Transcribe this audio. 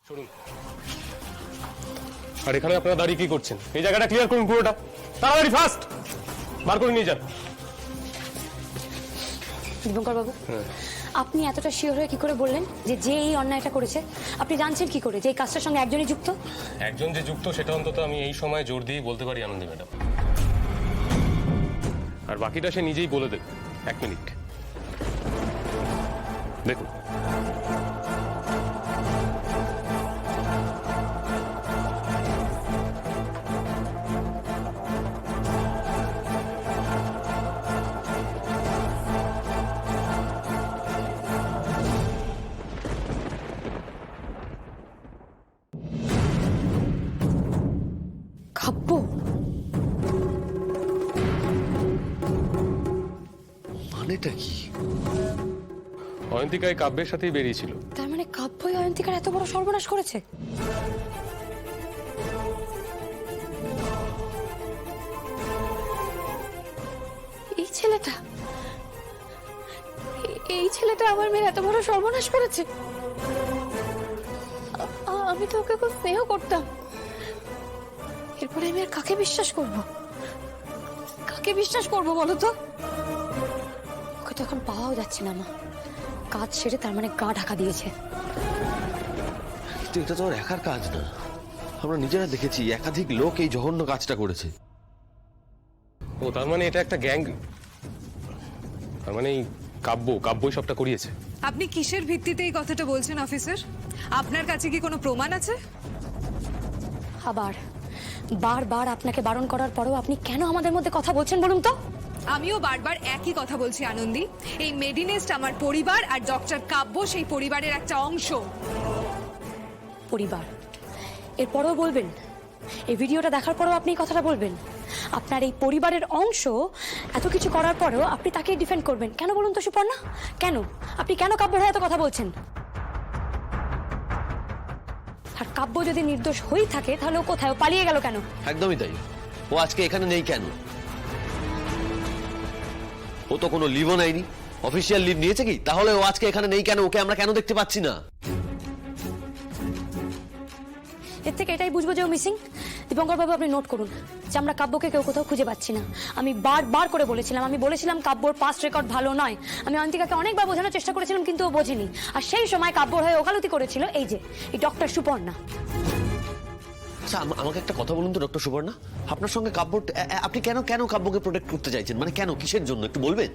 শুনুন, আর এখানে আপনারা দাঁড়িয়ে কি করছেন? এই জায়গাটা ক্লিয়ার করুন পুরোটা, তাড়াতাড়ি ফাস্ট বার করে নিয়ে যান। দীপঙ্কর বাবু, আপনি এতটা শিওর হয়ে কি করে বললেন যে যে এই অন্যায়টা করেছে? আপনি জানছেন কি করে যে এই কাজটার সঙ্গে একজনই যুক্ত? একজন যে যুক্ত সেটা অন্তত আমি এই সময় জোর দিয়ে বলতে পারি আনন্দী ম্যাডাম, আর বাকিটা সে নিজেই বলে দেবে। 1 মিনিট দেখুন। কাব্য? মানেটা কি? অয়ন্তিকা এই কাব্যের সাথেই বেরিয়েছিল। তার মানে কাব্যই অয়ন্তিকার এত বড় সর্বনাশ করেছে? এই ছেলেটা এই ছেলেটা আমার মেয়ের এত বড় সর্বনাশ করেছে? আমি তো ওকে খুব স্নেহ করতাম। এরপরে আমি আর কাকে বিশ্বাস করব? কাকে বিশ্বাস করবো বলো তো? ওকে তো এখন পাওয়াও যাচ্ছে না মা। কাজ সেরে তার মানে গা ঢাকা দিয়েছে। কিন্তু এটা তো ওর একার কাজ না, আমরা নিজেরা দেখেছি একাধিক লোক এই জঘন্য কাজটা করেছে। ও তার মানে এটা একটা গ্যাং, তার মানে এই কাব্যই সবটা করিয়েছে। আপনি কিসের ভিত্তিতে এই কথাটা বলছেন অফিসার? আপনার কাছে কি কোনো প্রমাণ আছে? আবার বারবার আপনাকে বারণ করার পরেও আপনি কেন আমাদের মধ্যে কথা বলছেন বলুন তো? আমিও বারবার একই কথা বলছি আনন্দী, এই মেডিনেস্ট আমার পরিবার আর ডক্টর কাব্য সেই পরিবারের একটা অংশ। পরিবার? এরপরেও বলবেন? এই ভিডিওটা দেখার পরেও আপনি এই কথাটা বলবেন? আপনার এই পরিবারের অংশ এত কিছু করার পরেও আপনি তাকেই ডিফেন্ড করবেন কেন বলুন তো সুপর্ণা? কেন আপনি কেন কাব্যর হয়ে এত কথা বলছেন? আর কাব্য যদি নির্দোষ হয়ে থাকে তাহলে ও কোথায়? ও পালিয়ে গেল কেন? একদমই তাই। ও আজকে এখানে নেই কেন? ও তো কোনো লিভও নেয়নি, অফিসিয়াল লিভ নিয়েছে কি? তাহলে ও আজকে এখানে নেই কেন? ওকে আমরা কেন দেখতে পাচ্ছি না? এর থেকে এটাই বুঝবো যে ও মিসিং। দীপঙ্কর বাবু, আপনি নোট করুন যে আমরা কাব্যকে কেউ কোথাও খুঁজে পাচ্ছি না। আমি বারবার করে বলেছিলাম কাব্যর পাস্ট রেকর্ড ভালো নয়। আমি অয়ন্তিকাকে অনেকবার বোঝানোর চেষ্টা করেছিলাম কিন্তু ও বোঝেনি। আর সেই সময় কাব্যর হয়ে ওকালতি করেছিল এই যে এই ডক্টর সুপর্ণা। আচ্ছা, আমাকে একটা কথা বলুন তো ডক্টর সুবর্ণা, আপনার সঙ্গে কাব্য, আপনি কেন কাব্যকে প্রোটেক্ট করতে চাইছেন? মানে কেন, কিসের জন্য একটু বলবেন?